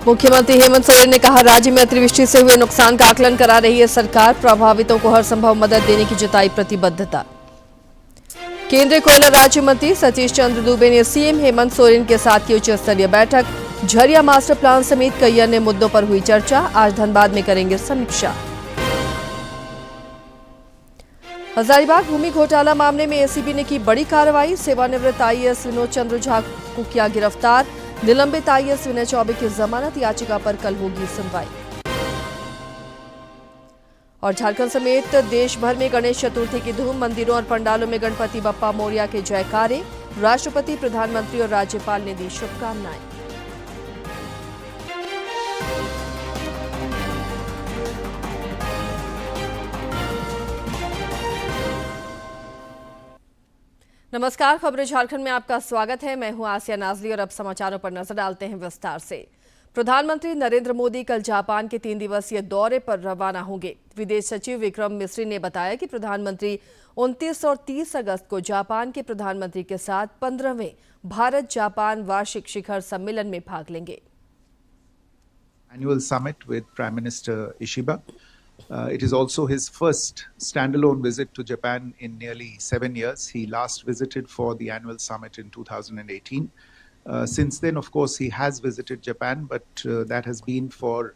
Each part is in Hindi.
मुख्यमंत्री हेमंत सोरेन ने कहा, राज्य में अतिवृष्टि से हुए नुकसान का आकलन करा रही है सरकार, प्रभावितों को हर संभव मदद देने की जताई प्रतिबद्धता। केंद्रीय कोयला राज्य मंत्री सतीश चंद्र दुबे ने सीएम हेमंत सोरेन के साथ की उच्च स्तरीय बैठक। झरिया मास्टर प्लान समेत कई अन्य मुद्दों पर हुई चर्चा। आज धनबाद में करेंगे समीक्षा। हजारीबाग भूमि घोटाला मामले में एसीबी ने की बड़ी कार्रवाई। सेवानिवृत्त आईएएस विनोद चंद्र झा को किया गिरफ्तार। निलंबित आईएएस विनय चौबे की जमानत याचिका पर कल होगी सुनवाई। और झारखंड समेत देश भर में गणेश चतुर्थी की धूम। मंदिरों और पंडालों में गणपति बप्पा मोरिया के जयकारे। राष्ट्रपति, प्रधानमंत्री और राज्यपाल ने दी शुभकामनाएं। नमस्कार, खबरें झारखंड में आपका स्वागत है। मैं हूं आसिया नाजली और अब समाचारों पर नजर डालते हैं विस्तार से। प्रधानमंत्री नरेंद्र मोदी कल जापान के 3 दिवसीय दौरे पर रवाना होंगे। विदेश सचिव विक्रम मिस्री ने बताया कि प्रधानमंत्री 29 और 30 अगस्त को जापान के प्रधानमंत्री के साथ 15वें भारत जापान वार्षिक शिखर सम्मेलन में भाग लेंगे। Annual summit with Prime Minister Ishiba. It is also his first standalone visit to Japan in nearly 7 years. He last visited for the annual summit in 2018. Since then, of course, he has visited Japan, but that has been for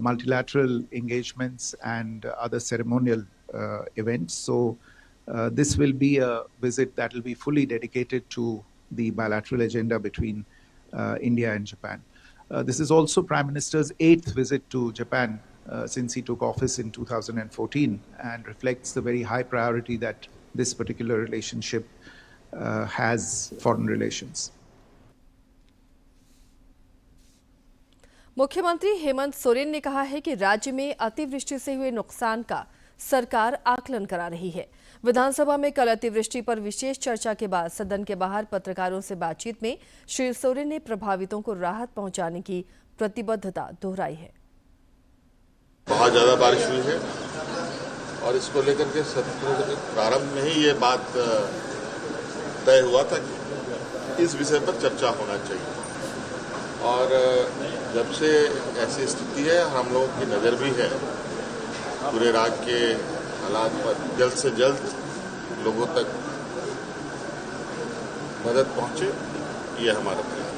multilateral engagements and other ceremonial events. So this will be a visit that will be fully dedicated to the bilateral agenda between India and Japan. This is also Prime Minister's 8th visit to Japan since he took office in 2014 and reflects the very high priority that this particular relationship has foreign relations. मुख्यमंत्री हेमंत सोरेन ने कहा है कि राज्य में अतिवृष्टि से हुए नुकसान का सरकार आकलन करा रही है। विधानसभा में कल अतिवृष्टि पर विशेष चर्चा के बाद सदन के बाहर पत्रकारों से बातचीत में श्री सोरेन ने प्रभावितों को राहत पहुंचाने की प्रतिबद्धता दोहराई है। बहुत ज्यादा बारिश हुई है और इसको लेकर के सत्र के प्रारंभ में ही ये बात तय हुआ था कि इस विषय पर चर्चा होना चाहिए और जब से ऐसी स्थिति है हम लोगों की नज़र भी है पूरे राज्य के हालात पर जल्द से जल्द लोगों तक मदद पहुंचे, ये हमारा प्रयास।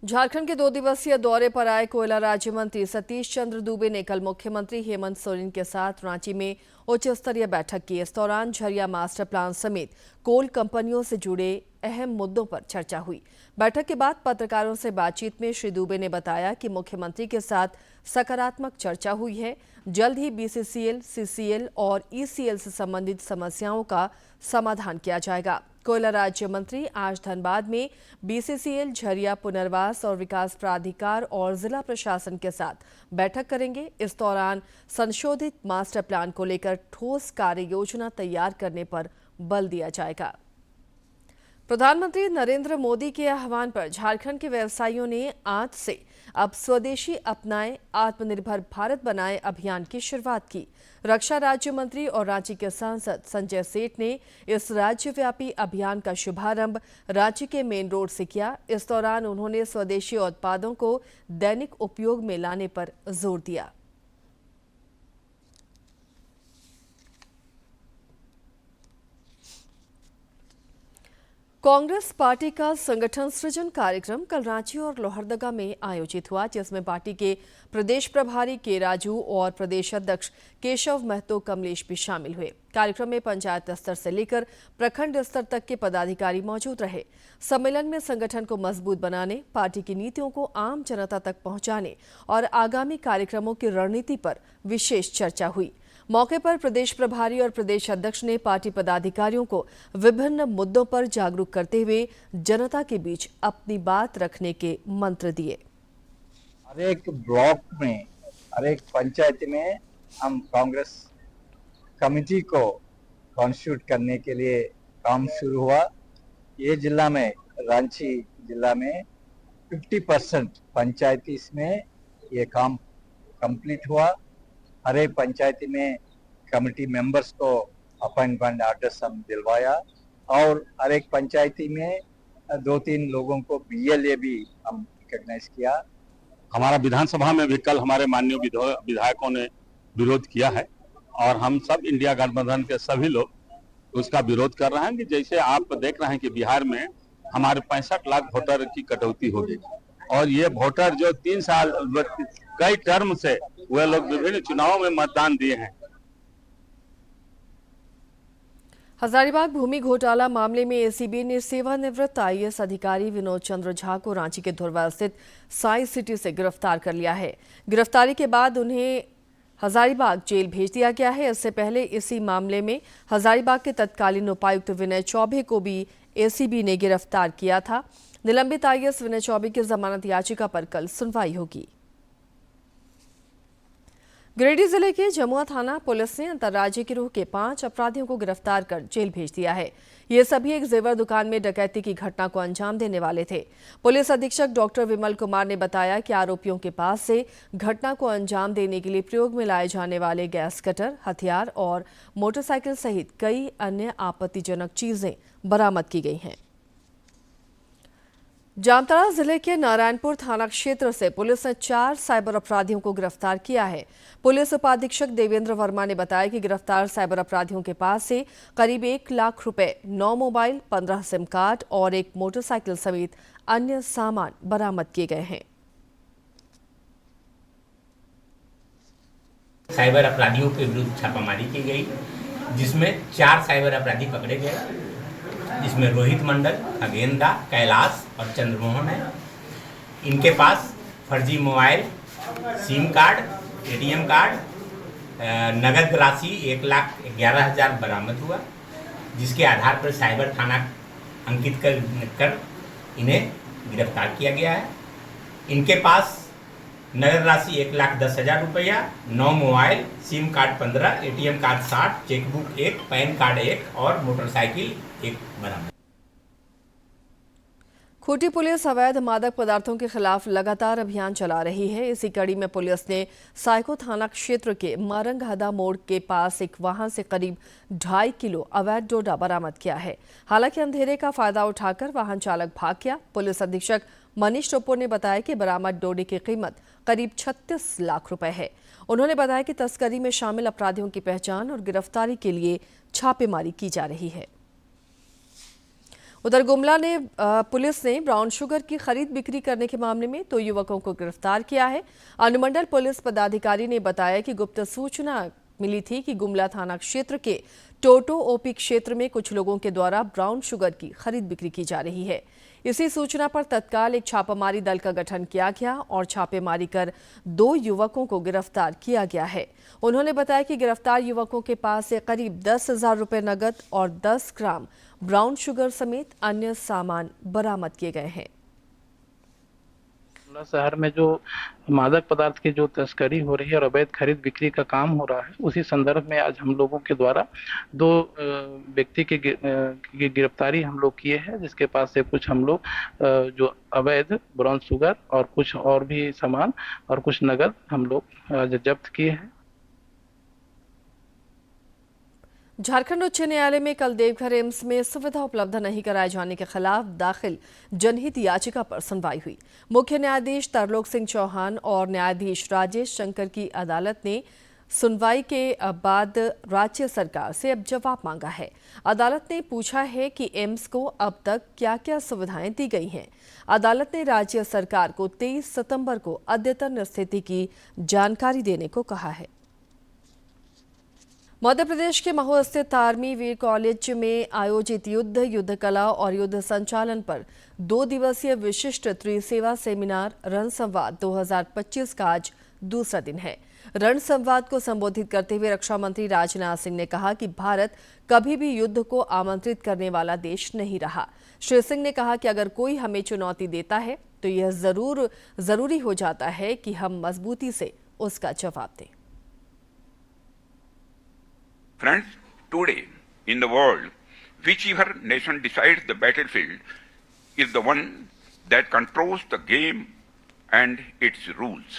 झारखंड के 2 दिवसीय दौरे पर आए कोयला राज्य मंत्री सतीश चंद्र दुबे ने कल मुख्यमंत्री हेमंत सोरेन के साथ रांची में उच्च स्तरीय बैठक की। इस दौरान झरिया मास्टर प्लान समेत कोल कंपनियों से जुड़े अहम मुद्दों पर चर्चा हुई। बैठक के बाद पत्रकारों से बातचीत में श्री दुबे ने बताया कि मुख्यमंत्री के साथ सकारात्मक चर्चा हुई है। जल्द ही बीसीसीएल, सीसीएल और ईसीएल से संबंधित समस्याओं का समाधान किया जाएगा। कोयला राज्य मंत्री आज धनबाद में बीसीसीएल, झरिया पुनर्वास और विकास प्राधिकार और जिला प्रशासन के साथ बैठक करेंगे। इस दौरान संशोधित मास्टर प्लान को लेकर ठोस कार्य योजना तैयार करने पर बल दिया जाएगा। प्रधानमंत्री नरेंद्र मोदी के आह्वान पर झारखंड के व्यवसायियों ने आज से अब स्वदेशी अपनाएं, आत्मनिर्भर भारत बनाएं अभियान की शुरुआत की। रक्षा राज्य मंत्री और रांची के सांसद संजय सेठ ने इस राज्यव्यापी अभियान का शुभारंभ रांची के मेन रोड से किया। इस दौरान उन्होंने स्वदेशी उत्पादों को दैनिक उपयोग में लाने पर जोर दिया। कांग्रेस पार्टी का संगठन सृजन कार्यक्रम कल रांची और लोहरदगा में आयोजित हुआ, जिसमें पार्टी के प्रदेश प्रभारी के राजू और प्रदेश अध्यक्ष केशव महतो कमलेश भी शामिल हुए। कार्यक्रम में पंचायत स्तर से लेकर प्रखंड स्तर तक के पदाधिकारी मौजूद रहे। सम्मेलन में संगठन को मजबूत बनाने, पार्टी की नीतियों को आम जनता तक पहुंचाने और आगामी कार्यक्रमों की रणनीति पर विशेष चर्चा हुई। मौके पर प्रदेश प्रभारी और प्रदेश अध्यक्ष ने पार्टी पदाधिकारियों को विभिन्न मुद्दों पर जागरूक करते हुए जनता के बीच अपनी बात रखने के मंत्र दिए। हर एक ब्लॉक में, हर एक पंचायत में हम कांग्रेस कमेटी को कॉन्स्टिट्यूट करने के लिए काम शुरू हुआ। ये जिला में, रांची जिला में 50% पंचायती इसमें ये काम कंप्लीट हुआ। हर एक पंचायती में कमेटी मेंबर्स को अपॉइंटमेंट ऑर्डर्स हम दिलवाया और हर एक पंचायती में 2-3 लोगों को BLA भी हम रिकॉग्नाइज किया। हमारा विधानसभा में भी कल हमारे माननीय विधायकों ने विरोध किया है और हम सब इंडिया गठबंधन के सभी लोग उसका विरोध कर रहे हैं कि जैसे आप देख रहे हैं कि बिहार में हमारे 65 लाख वोटर की कटौती हो गई और ये वोटर जो 3 साल कई टर्म से वे लोग विभिन्न चुनावों में मतदान दिए हैं। हजारीबाग भूमि घोटाला मामले में एसीबी ने सेवानिवृत्त आईएएस अधिकारी विनोद चंद्र झा को रांची के धुर्वा स्थित साई सिटी से गिरफ्तार कर लिया है। गिरफ्तारी के बाद उन्हें हजारीबाग जेल भेज दिया गया है। इससे पहले इसी मामले में हजारीबाग के तत्कालीन उपायुक्त विनय चौबे को भी एसीबी ने गिरफ्तार किया था। निलंबित आईएएस विनय चौबे की जमानत याचिका पर कल सुनवाई होगी। गिरिडीह जिले के जमुआ थाना पुलिस ने अंतर्राज्यीय गिरोह के 5 अपराधियों को गिरफ्तार कर जेल भेज दिया है। ये सभी एक जेवर दुकान में डकैती की घटना को अंजाम देने वाले थे। पुलिस अधीक्षक डॉक्टर विमल कुमार ने बताया कि आरोपियों के पास से घटना को अंजाम देने के लिए प्रयोग में लाए जाने वाले गैस कटर, हथियार और मोटरसाइकिल सहित कई अन्य आपत्तिजनक चीजें बरामद की गई हैं। जामताड़ा जिले के नारायणपुर थाना क्षेत्र से पुलिस ने 4 साइबर अपराधियों को गिरफ्तार किया है। पुलिस उपाधीक्षक देवेंद्र वर्मा ने बताया कि गिरफ्तार साइबर अपराधियों के पास से करीब 1 लाख रुपए, 9 मोबाइल, 15 सिम कार्ड और एक मोटरसाइकिल समेत अन्य सामान बरामद किए गए हैं। साइबर अपराधियों के विरुद्ध छापामारी की गई, जिसमें 4 साइबर अपराधी पकड़े गए, जिसमें रोहित मंडल, खगेंद्र, कैलाश और चंद्रमोहन है। इनके पास फर्जी mobile, SIM card, ATM card, नगद राशि 1,11,000 बरामद हुआ, जिसके आधार पर साइबर थाना अंकित कर इन्हें गिरफ्तार किया गया है। इनके पास नगद राशि 1,10,000 रुपया, 9 mobile, SIM card 15, ATM card 60, chequebook 1, pan card 1 और मोटरसाइकिल 1 बरामद। खूंटी पुलिस अवैध मादक पदार्थों के खिलाफ लगातार अभियान चला रही है। इसी कड़ी में पुलिस ने साइको थाना क्षेत्र के मारंगहदा मोड़ के पास एक वाहन से करीब 2.5 किलो अवैध डोडा बरामद किया है। हालांकि अंधेरे का फायदा उठाकर वाहन चालक भाग गया। पुलिस अधीक्षक मनीष टोप्पो ने बताया कि बरामद डोडे की कीमत करीब 36 लाख रुपए है। उन्होंने बताया कि तस्करी में शामिल अपराधियों की पहचान और गिरफ्तारी के लिए छापेमारी की जा रही है। उधर गुमला ने पुलिस ने ब्राउन शुगर की खरीद बिक्री करने के मामले में 2 युवकों को गिरफ्तार किया है। अनुमंडल पुलिस पदाधिकारी ने बताया कि गुप्त सूचना मिली थी कि गुमला थाना क्षेत्र के टोटो ओपी क्षेत्र में कुछ लोगों के द्वारा ब्राउन शुगर की खरीद बिक्री की जा रही है। इसी सूचना पर तत्काल एक छापामारी दल का गठन किया गया और छापेमारी कर 2 युवकों को गिरफ्तार किया गया है। उन्होंने बताया कि गिरफ्तार युवकों के पास से करीब 10,000 रुपए नगद और 10 ग्राम ब्राउन शुगर समेत अन्य सामान बरामद किए गए हैं। शहर में जो मादक पदार्थ की जो तस्करी हो रही है और अवैध खरीद बिक्री का काम हो रहा है, उसी संदर्भ में आज हम लोगों के द्वारा 2 व्यक्ति की गिरफ्तारी हम लोग किए हैं, जिसके पास से कुछ हम लोग जो अवैध ब्राउन शुगर और कुछ और भी सामान और कुछ नगद हम लोग जब्त किए हैं। झारखंड उच्च न्यायालय में कल देवघर एम्स में सुविधा उपलब्ध नहीं कराए जाने के खिलाफ दाखिल जनहित याचिका पर सुनवाई हुई। मुख्य न्यायाधीश तरलोक सिंह चौहान और न्यायाधीश राजेश शंकर की अदालत ने सुनवाई के बाद राज्य सरकार से अब जवाब मांगा है। अदालत ने पूछा है कि एम्स को अब तक क्या क्या सुविधाएं दी गई हैं। अदालत ने राज्य सरकार को 23 सितंबर को अद्यतन स्थिति की जानकारी देने को कहा है। मध्य प्रदेश के महू स्थित आर्मी वीर कॉलेज में आयोजित युद्ध कला और युद्ध संचालन पर 2 दिवसीय विशिष्ट त्रिसेवा सेमिनार रण संवाद 2025 का आज दूसरा दिन है। रण संवाद को संबोधित करते हुए रक्षा मंत्री राजनाथ सिंह ने कहा कि भारत कभी भी युद्ध को आमंत्रित करने वाला देश नहीं रहा। श्री सिंह ने कहा कि अगर कोई हमें चुनौती देता है तो यह जरूरी हो जाता है कि हम मजबूती से उसका जवाब दें। Friends, today in the world, whichever nation decides the battlefield is the one that controls the game and its rules.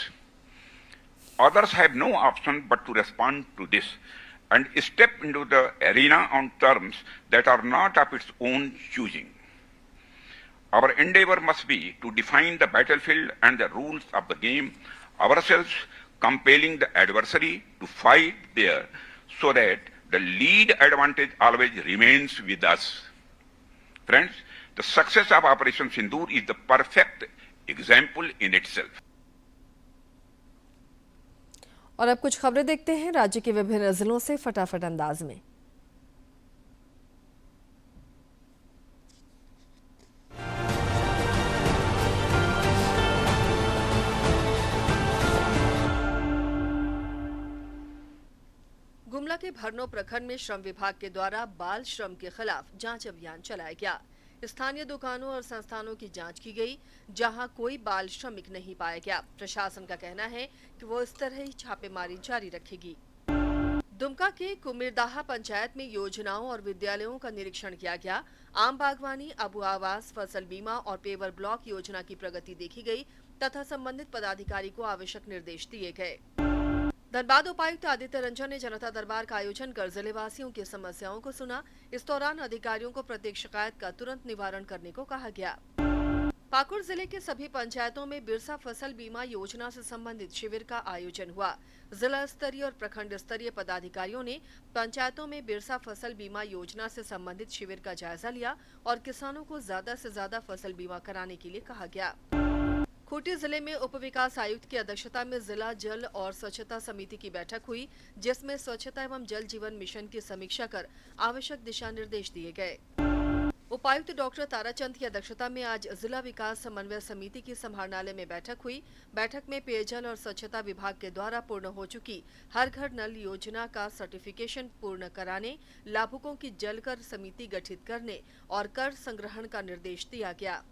Others have no option but to respond to this and step into the arena on terms that are not of its own choosing. Our endeavor must be to define the battlefield and the rules of the game ourselves, compelling the adversary to fight there so that the lead advantage always remains with us. Friends, the success of Operation Sindoor is the perfect example in itself. और अब कुछ खबरें देखते हैं राज्य के विभिन्न जिलों से फटाफट अंदाज में। गुमला के भरनो प्रखंड में श्रम विभाग के द्वारा बाल श्रम के खिलाफ जांच अभियान चलाया गया। स्थानीय दुकानों और संस्थानों की जांच की गई, जहां कोई बाल श्रमिक नहीं पाया गया। प्रशासन का कहना है कि वो इस तरह ही छापेमारी जारी रखेगी। दुमका के कुमिरदाहा पंचायत में योजनाओं और विद्यालयों का निरीक्षण किया गया। आम बागवानी, अबू आवास, फसल बीमा और पेवर ब्लॉक योजना की प्रगति देखी गई तथा संबंधित पदाधिकारी को आवश्यक निर्देश दिए गए। धनबाद उपायुक्त आदित्य रंजन ने जनता दरबार का आयोजन कर जिलेवासियों की समस्याओं को सुना। इस दौरान अधिकारियों को प्रत्येक शिकायत का तुरंत निवारण करने को कहा गया। पाकुड़ जिले के सभी पंचायतों में बिरसा फसल बीमा योजना से संबंधित शिविर का आयोजन हुआ। जिला स्तरीय और प्रखंड स्तरीय पदाधिकारियों ने पंचायतों में बिरसा फसल बीमा योजना से संबंधित शिविर का जायजा लिया और किसानों को ज्यादा से ज्यादा फसल बीमा कराने के लिए कहा गया। खूंटी जिले में उप विकास आयुक्त की अध्यक्षता में जिला जल और स्वच्छता समिति की बैठक हुई, जिसमें स्वच्छता एवं जल जीवन मिशन की समीक्षा कर आवश्यक दिशा निर्देश दिए गए। उपायुक्त डॉक्टर ताराचंद की अध्यक्षता में आज जिला विकास समन्वय समिति की समाहरणालय में बैठक हुई। बैठक में पेयजल और स्वच्छता विभाग के द्वारा पूर्ण हो चुकी हर घर नल योजना का सर्टिफिकेशन पूर्ण कराने, लाभुकों की जलकर समिति गठित करने और कर संग्रहण का निर्देश दिया गया।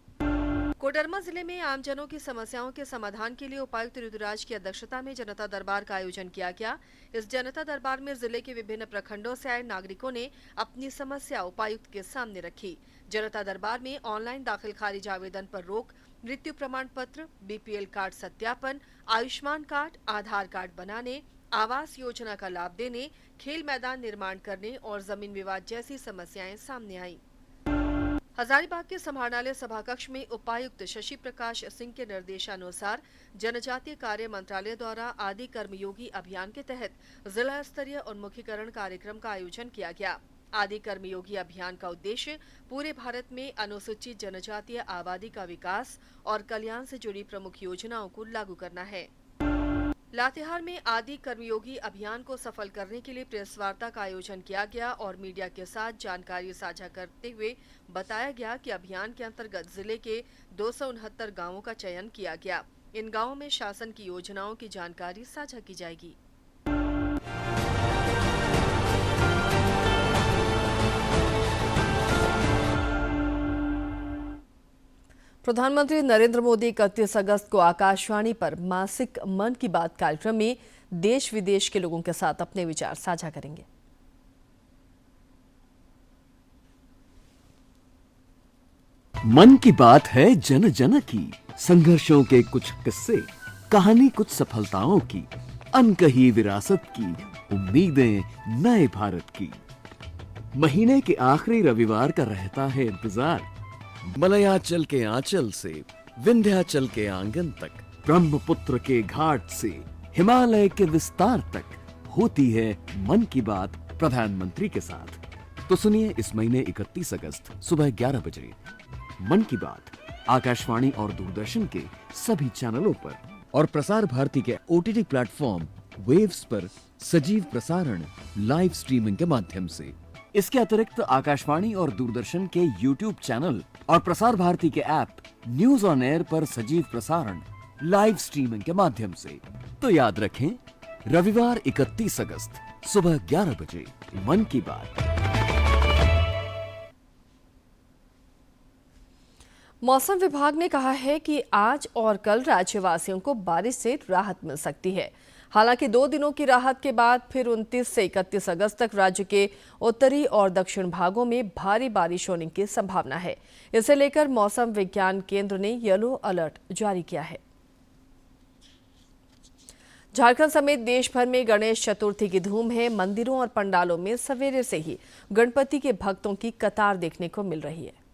कोडरमा जिले में आमजनों की समस्याओं के समाधान के लिए उपायुक्त ऋतुराज की अध्यक्षता में जनता दरबार का आयोजन किया गया। इस जनता दरबार में जिले के विभिन्न प्रखंडों से आए नागरिकों ने अपनी समस्या उपायुक्त के सामने रखी। जनता दरबार में ऑनलाइन दाखिल खारिज आवेदन पर रोक, मृत्यु प्रमाण पत्र, बीपीएल कार्ड सत्यापन, आयुष्मान कार्ड, आधार कार्ड बनाने, आवास योजना का लाभ देने, खेल मैदान निर्माण करने और जमीन विवाद जैसी समस्याएं सामने आई। हजारीबाग के समाहरणालय सभाकक्ष में उपायुक्त शशि प्रकाश सिंह के निर्देशानुसार जनजातीय कार्य मंत्रालय द्वारा आदि कर्मयोगी अभियान के तहत जिला स्तरीय उन्मुखीकरण कार्यक्रम का आयोजन किया गया। आदि कर्मयोगी अभियान का उद्देश्य पूरे भारत में अनुसूचित जनजातीय आबादी का विकास और कल्याण से जुड़ी प्रमुख योजनाओं को लागू करना है। लातेहार में आदि कर्मयोगी अभियान को सफल करने के लिए प्रेस वार्ता का आयोजन किया गया और मीडिया के साथ जानकारी साझा करते हुए बताया गया कि अभियान के अंतर्गत जिले के 269 गांवों का चयन किया गया। इन गांवों में शासन की योजनाओं की जानकारी साझा की जाएगी। प्रधानमंत्री नरेंद्र मोदी 31 अगस्त को आकाशवाणी पर मासिक मन की बात कार्यक्रम में देश विदेश के लोगों के साथ अपने विचार साझा करेंगे। मन की बात है जन जन की, संघर्षों के कुछ किस्से, कहानी कुछ सफलताओं की, अनकही विरासत की, उम्मीदें नए भारत की। महीने के आखिरी रविवार का रहता है इंतजार। मलयाचल के आंचल से विंध्याचल के आंगन तक, ब्रह्मपुत्र के घाट से हिमालय के विस्तार तक होती है मन की बात प्रधानमंत्री के साथ। तो सुनिए इस महीने 31 अगस्त सुबह 11 बजे मन की बात आकाशवाणी और दूरदर्शन के सभी चैनलों पर और प्रसार भारती के OTT प्लेटफॉर्म वेव्स पर सजीव प्रसारण लाइव स्ट्रीमिंग के माध्यम से। इसके अतिरिक्त आकाशवाणी और दूरदर्शन के YouTube चैनल और प्रसार भारती के ऐप न्यूज ऑन एयर पर सजीव प्रसारण लाइव स्ट्रीमिंग के माध्यम से। तो याद रखें, रविवार 31 अगस्त सुबह 11 बजे मन की बात। मौसम विभाग ने कहा है कि आज और कल राज्यवासियों को बारिश से राहत मिल सकती है। हालांकि 2 दिनों की राहत के बाद फिर 29 से 31 अगस्त तक राज्य के उत्तरी और दक्षिण भागों में भारी बारिश होने की संभावना है। इसे लेकर मौसम विज्ञान केंद्र ने येलो अलर्ट जारी किया है। झारखंड समेत देश भर में गणेश चतुर्थी की धूम है। मंदिरों और पंडालों में सवेरे से ही गणपति के भक्तों की कतार देखने को मिल रही है।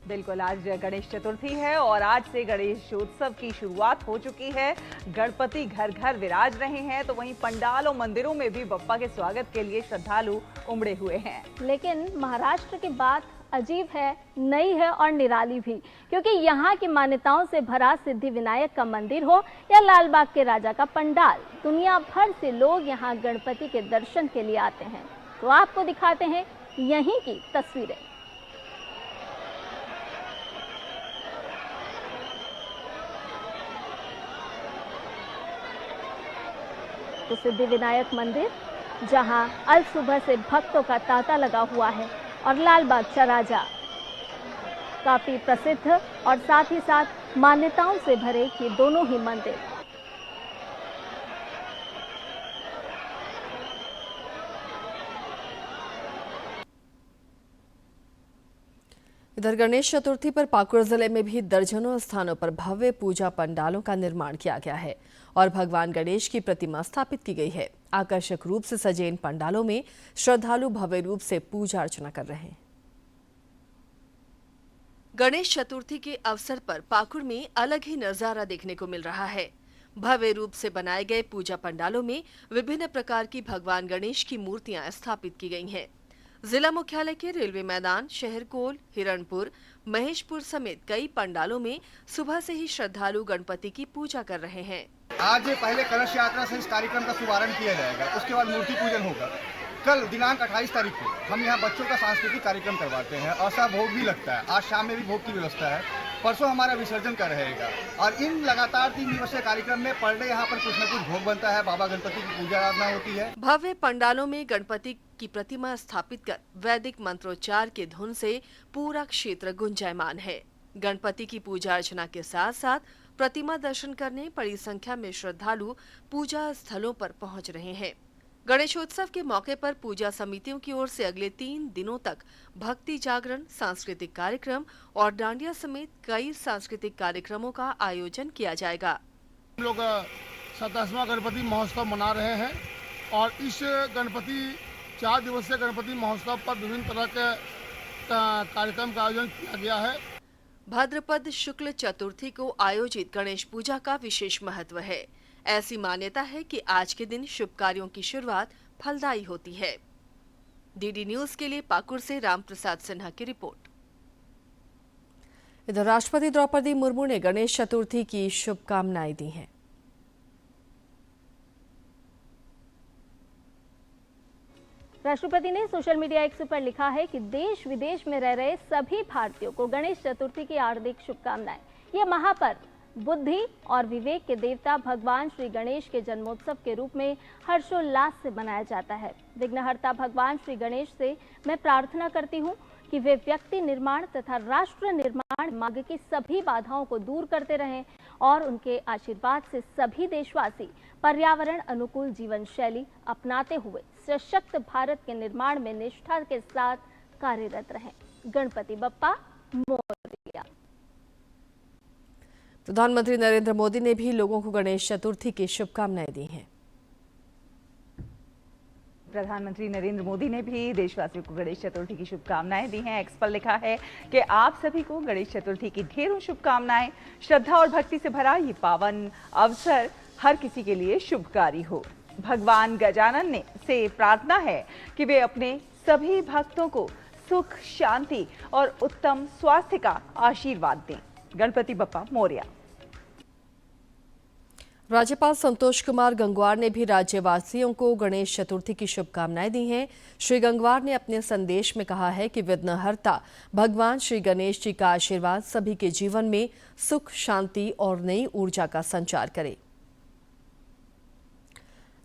बिल्कुल, आज गणेश चतुर्थी है और आज से गणेशोत्सव की शुरुआत हो चुकी है। गणपति घर घर विराज रहे हैं, तो वहीं पंडाल और मंदिरों में भी बप्पा के स्वागत के लिए श्रद्धालु उमड़े हुए हैं। लेकिन महाराष्ट्र की बात अजीब है, नई है और निराली भी, क्योंकि यहाँ की मान्यताओं से भरा सिद्धि विनायक का मंदिर हो या लालबाग के राजा का पंडाल, दुनिया भर से लोग यहाँ गणपति के दर्शन के लिए आते हैं। तो आपको दिखाते हैं यहीं की तस्वीरें। तो सिद्धि विनायक मंदिर, जहां अल सुबह से भक्तों का तांता लगा हुआ है, और लालबाग का राजा काफी प्रसिद्ध और साथ ही साथ मान्यताओं से भरे ये दोनों ही मंदिर। इधर गणेश चतुर्थी पर पाकुड़ जिले में भी दर्जनों स्थानों पर भव्य पूजा पंडालों का निर्माण किया गया है और भगवान गणेश की प्रतिमा स्थापित की गई है। आकर्षक रूप से सजे इन पंडालों में श्रद्धालु भव्य रूप से पूजा अर्चना कर रहे हैं। गणेश चतुर्थी के अवसर पर पाकुड़ में अलग ही नजारा देखने को मिल रहा है। भव्य रूप से बनाए गए पूजा पंडालों में विभिन्न प्रकार की भगवान गणेश की मूर्तियां स्थापित की गई हैं। जिला मुख्यालय के रेलवे मैदान, शहरकोल, हिरणपुर, महेशपुर समेत कई पंडालों में सुबह से ही श्रद्धालु गणपति की पूजा कर रहे हैं। आज पहले कलश यात्रा से इस कार्यक्रम का शुभारंभ किया जाएगा, उसके बाद मूर्ति पूजन होगा। कल दिनांक 28 तारीख को हम यहाँ बच्चों का सांस्कृतिक कार्यक्रम करवाते हैं और सब भोग भी लगता है। आज शाम में भी भोग की व्यवस्था है। परसों हमारा विसर्जन का रहेगा और इन लगातार 3 दिवसीय कार्यक्रम में पर डे यहाँ पर कुछ न कुछ भोग बनता है। बाबा गणपति की पूजा आराधना होती है। भव्य पंडालों में गणपति की प्रतिमा स्थापित कर वैदिक मंत्रोच्चार के धुन से पूरा क्षेत्र गुंजायमान है। गणपति की पूजा अर्चना के साथ साथ प्रतिमा दर्शन करने बड़ी संख्या में श्रद्धालु पूजा स्थलों पर पहुंच रहे हैं। गणेशोत्सव के मौके पर पूजा समितियों की ओर से अगले 3 दिनों तक भक्ति जागरण, सांस्कृतिक कार्यक्रम और डांडिया समेत कई सांस्कृतिक कार्यक्रमों का आयोजन किया जाएगा। हम लोग 27वां गणपति महोत्सव मना रहे हैं और इस 4 दिवसीय गणपति महोत्सव पर विभिन्न तरह के कार्यक्रम का आयोजन किया गया है। भाद्रपद शुक्ल चतुर्थी को आयोजित गणेश पूजा का विशेष महत्व है। ऐसी मान्यता है कि आज के दिन शुभ कार्यों की शुरुआत फलदायी होती है। डीडी न्यूज के लिए पाकुड़ से रामप्रसाद सिन्हा की रिपोर्ट। इधर राष्ट्रपति द्रौपदी मुर्मू ने गणेश चतुर्थी की शुभकामनाएं दी हैं। राष्ट्रपति ने सोशल मीडिया एक्स पर लिखा है कि देश विदेश में रह रहे सभी भारतीयों को गणेश चतुर्थी की हार्दिक शुभकामनाएं। यह महापर्व बुद्धि और विवेक के देवता भगवान श्री गणेश के जन्मोत्सव के रूप में हर्षोल्लास से मनाया जाता है। विघ्नहर्ता भगवान श्री गणेश से मैं प्रार्थना करती हूँ कि वे व्यक्ति निर्माण तथा राष्ट्र निर्माण मार्ग की सभी बाधाओं को दूर करते रहें और उनके आशीर्वाद से सभी देशवासी पर्यावरण अनुकूल जीवन शैली अपनाते हुए सशक्त भारत के निर्माण में निष्ठा के साथ कार्यरत रहें। गणपति बप्पा मोरया। प्रधानमंत्री नरेंद्र मोदी ने भी लोगों को गणेश चतुर्थी की शुभकामनाएं दी हैं। प्रधानमंत्री नरेंद्र मोदी ने भी देशवासियों को गणेश चतुर्थी की शुभकामनाएं दी हैं। एक्स पर लिखा है कि आप सभी को गणेश चतुर्थी की ढेरों शुभकामनाएं। श्रद्धा और भक्ति से भरा ये पावन अवसर हर किसी के लिए शुभकारी हो। भगवान गजानन से प्रार्थना है कि वे अपने सभी भक्तों को सुख, शांति और उत्तम स्वास्थ्य का आशीर्वाद दें। गणपति बप्पा मोरया। राज्यपाल संतोष कुमार गंगवार ने भी राज्यवासियों को गणेश चतुर्थी की शुभकामनाएं दी हैं। श्री गंगवार ने अपने संदेश में कहा है कि विघ्नहर्ता भगवान श्री गणेश जी का आशीर्वाद सभी के जीवन में सुख, शांति और नई ऊर्जा का संचार करे।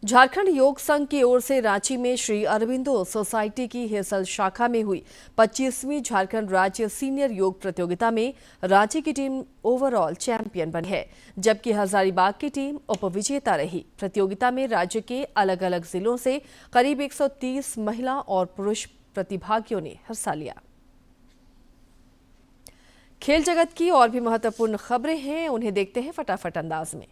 झारखंड योग संघ की ओर से रांची में श्री अरबिंदो सोसाइटी की हिसल शाखा में हुई 25वीं झारखंड राज्य सीनियर योग प्रतियोगिता में रांची की टीम ओवरऑल चैंपियन बनी है, जबकि हजारीबाग की टीम उपविजेता रही। प्रतियोगिता में राज्य के अलग अलग जिलों से करीब 130 महिला और पुरुष प्रतिभागियों ने हिस्सा लिया। खेल जगत की और भी महत्वपूर्ण खबरें हैं, उन्हें देखते हैं फटाफट अंदाज में।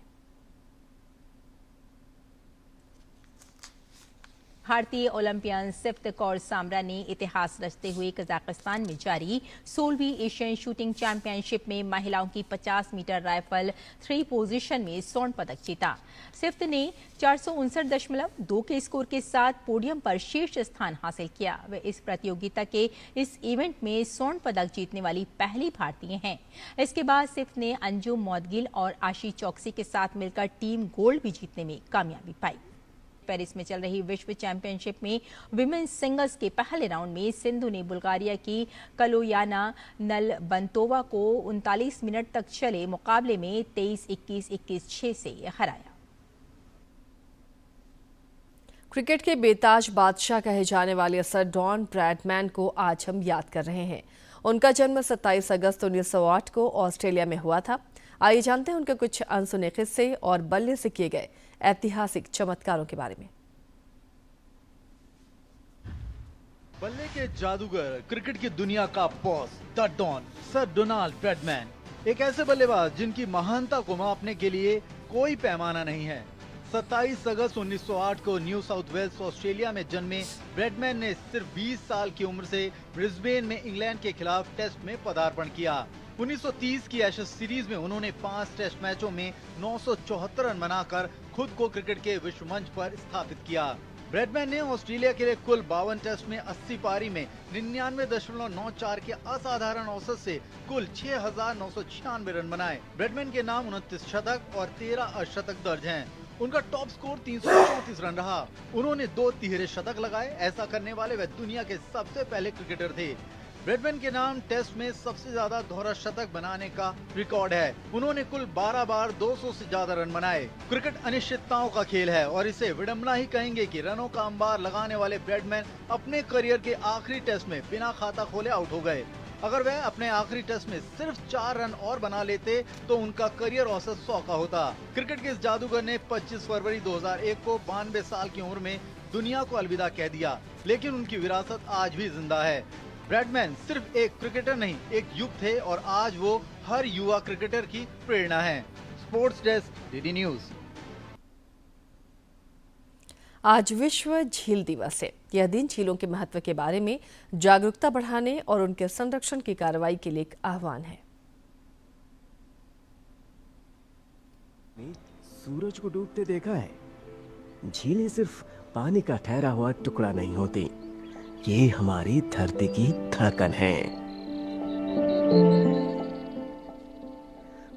भारतीय ओलंपियन सिफ्त कौर सामरा ने इतिहास रचते हुए कजाकिस्तान में जारी 16वीं एशियन शूटिंग चैंपियनशिप में महिलाओं की 50 मीटर राइफल 3 पोजीशन में स्वर्ण पदक जीता। सिफ्त ने 459.2 के स्कोर के साथ पोडियम पर शीर्ष स्थान हासिल किया। वे इस प्रतियोगिता के इस इवेंट में स्वर्ण पदक जीतने वाली पहली भारतीय हैं। इसके बाद सिफ्त ने अंजुम मौदगिल और आशी चौकसी के साथ मिलकर टीम गोल्ड भी जीतने में कामयाबी पाई। पेरिस में चल रही विश्व चैंपियनशिप में विमेन्स सिंगल्स के पहले राउंड में सिंधु ने बुल्गारिया की कलोयाना नलबंतोवा को 39 मिनट तक चले मुकाबले में 23-21, 21-6 से हराया। क्रिकेट के बेताज बादशाह कहे जाने वाले सर डॉन ब्रैडमैन को आज हम याद कर रहे हैं। उनका जन्म 27 अगस्त 1908 को ऑस्ट्रेलिया में हुआ था। आइए जानते हैं उनके कुछ अनसुने किस्से और बल्ले से किए गए ऐतिहासिक चमत्कारों के बारे में। बल्ले के जादूगर, क्रिकेट की दुनिया का boss, the don sir Donald Bradman, एक ऐसे बल्लेबाज जिनकी महानता को मापने के लिए कोई पैमाना नहीं है। 27 अगस्त 1908 को न्यू साउथ वेल्स ऑस्ट्रेलिया में जन्मे ब्रैडमैन ने सिर्फ 20 साल की उम्र से ब्रिस्बेन में इंग्लैंड के खिलाफ टेस्ट में पदार्पण किया। 1930 की एशेज सीरीज में उन्होंने 5 टेस्ट मैचों में 974 रन बनाकर खुद को क्रिकेट के विश्व मंच पर स्थापित किया। ब्रैडमैन ने ऑस्ट्रेलिया के लिए कुल 52 टेस्ट में 80 पारी में 99.94 के असाधारण औसत से कुल 6,996 रन बनाए। ब्रैडमैन के नाम 29 शतक और 13 अर्धशतक दर्ज हैं। उनका टॉप स्कोर 334 रन रहा। उन्होंने 2 तिहरे शतक लगाए। ऐसा करने वाले वे दुनिया के सबसे पहले क्रिकेटर थे। ब्रैडमैन के नाम टेस्ट में सबसे ज्यादा दोहरा शतक बनाने का रिकॉर्ड है। उन्होंने कुल 12 बार 200 से ज्यादा रन बनाए। क्रिकेट अनिश्चितताओं का खेल है और इसे विडंबना ही कहेंगे कि रनों का अंबार लगाने वाले ब्रैडमैन अपने करियर के आखिरी टेस्ट में बिना खाता खोले आउट हो गए। अगर वह अपने आखिरी टेस्ट में सिर्फ 4 रन और बना लेते तो उनका करियर औसत 100 का होता। क्रिकेट के इस जादूगर ने 25 फरवरी 2001 को 92 साल की उम्र में दुनिया को अलविदा कह दिया, लेकिन उनकी विरासत आज भी जिंदा है। ब्रैडमैन सिर्फ एक क्रिकेटर नहीं, एक युग थे और आज वो हर युवा क्रिकेटर की प्रेरणा है। Sports desk, DD news. आज विश्व झील दिवस है। यह दिन झीलों के महत्व के बारे में जागरूकता बढ़ाने और उनके संरक्षण की कार्रवाई के लिए एक आह्वान है। सूरज को डूबते देखा है। झीलें सिर्फ पानी का ठहरा हुआ टुकड़ा नहीं होती, ये हमारी धरती की धड़कन है।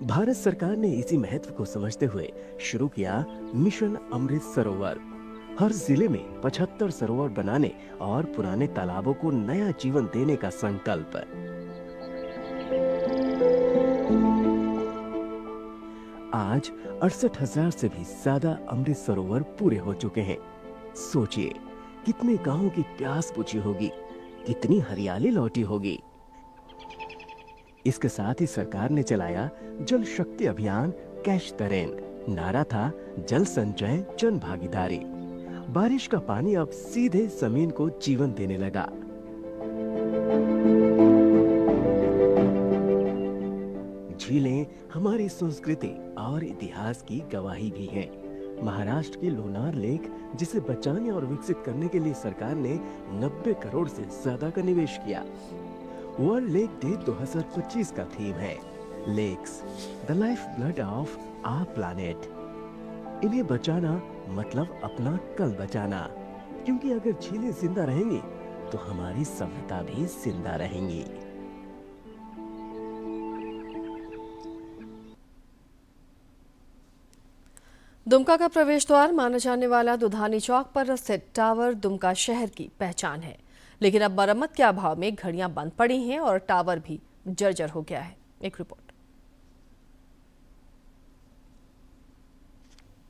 भारत सरकार ने इसी महत्व को समझते हुए शुरू किया मिशन अमृत सरोवर। हर जिले में 75 सरोवर बनाने और पुराने तालाबों को नया जीवन देने का संकल्प। आज 68,000 से भी ज्यादा अमृत सरोवर पूरे हो चुके हैं। सोचिए कितने गांवों की प्यास बुझी होगी, कितनी हरियाली लौटी होगी। इसके साथ ही सरकार ने चलाया जल शक्ति अभियान कैच द रेन। नारा था जल संचय जन भागीदारी। बारिश का पानी अब सीधे जमीन को जीवन देने लगा। झीलें हमारी संस्कृति और इतिहास की गवाही भी हैं। महाराष्ट्र की लोनार लेक, जिसे बचाने और विकसित करने के लिए सरकार ने 90 करोड़ से ज्यादा का निवेश किया। वर्ल्ड लेक डे 2025 का थीम है lakes, the lifeblood of our planet. इन्हें बचाना मतलब अपना कल बचाना, क्योंकि अगर झीलें जिंदा रहेंगी तो हमारी सभ्यता भी जिंदा रहेंगी। दुमका का प्रवेश द्वार माना जाने वाला दुधानी चौक पर स्थित टावर दुमका शहर की पहचान है, लेकिन अब मरम्मत के अभाव में घड़ियां बंद पड़ी हैं और टावर भी जर्जर हो गया है। एक रिपोर्ट।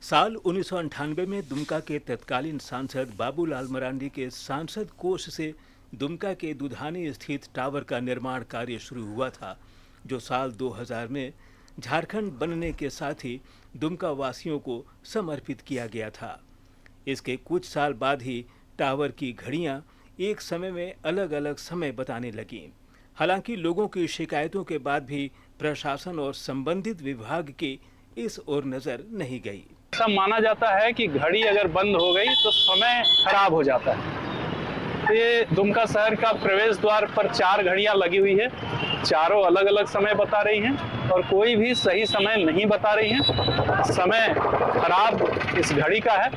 साल 1998 में दुमका के तत्कालीन सांसद बाबूलाल मरांडी के सांसद कोष से दुमका के दुधानी स्थित टावर का निर्माण कार्य शुरू हुआ था, जो साल 2000 में झारखंड बनने के साथ ही दुमका वासियों को समर्पित किया गया था। इसके कुछ साल बाद ही टावर की घड़ियां एक समय में अलग अलग समय बताने लगीं। हालांकि लोगों की शिकायतों के बाद भी प्रशासन और संबंधित विभाग की इस ओर नजर नहीं गई। ऐसा माना जाता है कि घड़ी अगर बंद हो गई तो समय खराब हो जाता है। तो ये दुमका शहर का प्रवेश द्वार पर 4 घड़ियां लगी हुई है, चारों अलग अलग समय बता रही हैं और कोई भी सही समय नहीं बता रही हैं। समय खराब इस घड़ी का है,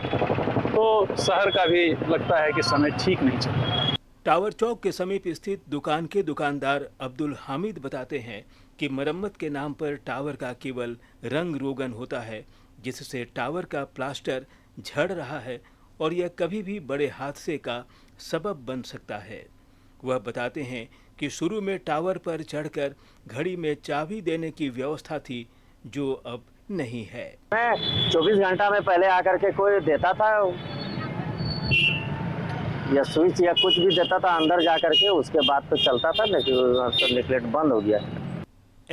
तो शहर का भी लगता है कि समय ठीक नहीं चल रहा है। टावर चौक के समीप स्थित दुकान के दुकानदार अब्दुल हामिद बताते हैं कि मरम्मत के नाम पर टावर का केवल रंग रोगन होता है, जिससे टावर का प्लास्टर झड़ रहा है और यह कभी भी बड़े हादसे का सबब बन सकता है। वह बताते हैं कि शुरू में टावर पर चढ़कर घड़ी में चाबी देने की व्यवस्था थी, जो अब नहीं है। मैं 24 घंटा में पहले आकर के कोई देता था या स्विच या कुछ भी देता था अंदर जा करके, उसके बाद तो चलता था, लेकिन नेकलेट बंद हो गया।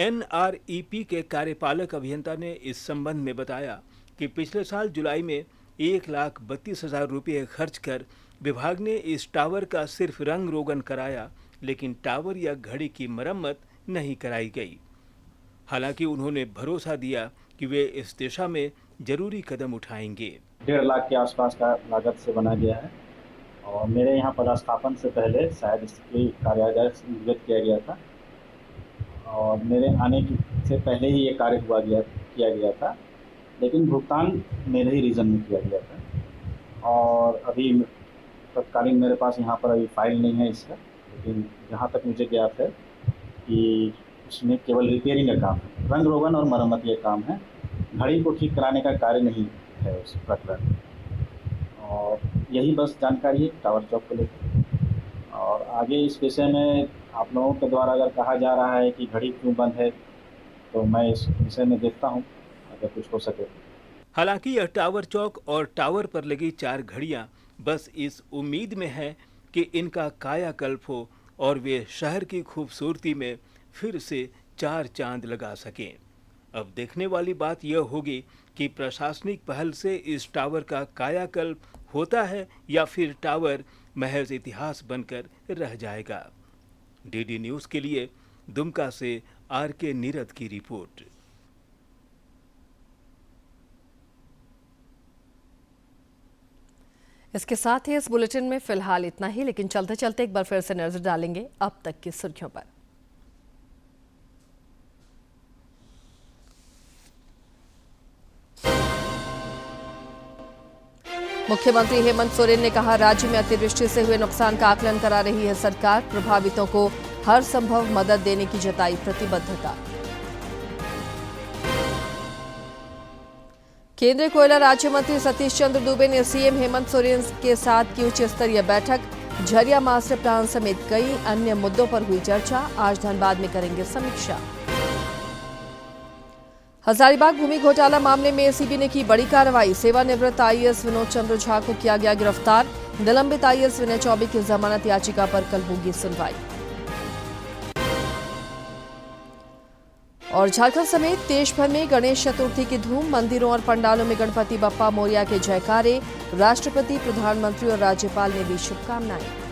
NREP के कार्यपालक अभियंता ने इस संबंध में बताया कि पिछले साल जुलाई में 1,32,000 रुपये खर्च कर विभाग ने इस टावर का सिर्फ रंग रोगन कराया, लेकिन टावर या घड़ी की मरम्मत नहीं कराई गई। हालांकि उन्होंने भरोसा दिया कि वे इस दिशा में जरूरी कदम उठाएंगे। 1.5 लाख के आसपास का लागत से बना गया है और मेरे यहाँ पदस्थापन से पहले शायद इसकी कार्यालय निर्गत किया गया था और मेरे आने से पहले ही ये कार्य किया गया था, लेकिन भुगतान मेरे ही रीजन में किया गया था और अभी तत्कालीन मेरे पास यहाँ पर अभी फाइल नहीं है इसका, लेकिन जहाँ तक मुझे ज्ञात है कि उसमें केवल रिपेयरिंग का काम है, रंग रोगन और मरम्मत का काम है, घड़ी को ठीक कराने का कार्य नहीं है उस प्रकरण। और यही बस जानकारी है टावर चौक को लेकर। और आगे इस विषय में आप लोगों के द्वारा अगर कहा जा रहा है कि घड़ी क्यों बंद है, तो मैं इस विषय में देखता हूँ अगर कुछ हो सके। हालांकि यह टावर चौक और टावर पर लगी 4 घड़ियां बस इस उम्मीद में है कि इनका कायाकल्प हो और वे शहर की खूबसूरती में फिर से 4 चांद लगा सकें। अब देखने वाली बात यह होगी कि प्रशासनिक पहल से इस टावर का कायाकल्प होता है या फिर टावर महज इतिहास बनकर रह जाएगा। डीडी न्यूज़ के लिए दुमका से RK नीरद की रिपोर्ट। इसके साथ ही इस बुलेटिन में फिलहाल इतना ही, लेकिन चलते चलते एक बार फिर से नजर डालेंगे अब तक की सुर्खियों पर। मुख्यमंत्री हेमंत सोरेन ने कहा, राज्य में अतिवृष्टि से हुए नुकसान का आकलन करा रही है सरकार, प्रभावितों को हर संभव मदद देने की जताई प्रतिबद्धता। केंद्रीय कोयला राज्य मंत्री सतीश चंद्र दूबे ने सीएम हेमंत सोरेन के साथ की उच्च स्तरीय बैठक, झरिया मास्टर प्लान समेत कई अन्य मुद्दों पर हुई चर्चा। आज धनबाद में करेंगे समीक्षा। हजारीबाग भूमि घोटाला मामले में एसीबी ने की बड़ी कार्रवाई, सेवानिवृत्त आईएएस विनोद चंद्र झा को किया गया गिरफ्तार। निलंबित आईएएस विनय चौबे की जमानत याचिका पर कल होगी सुनवाई। और झारखंड समेत देश भर में गणेश चतुर्थी की धूम, मंदिरों और पंडालों में गणपति बप्पा मोरिया के जयकारे। राष्ट्रपति, प्रधानमंत्री और राज्यपाल ने दी शुभकामनाएं।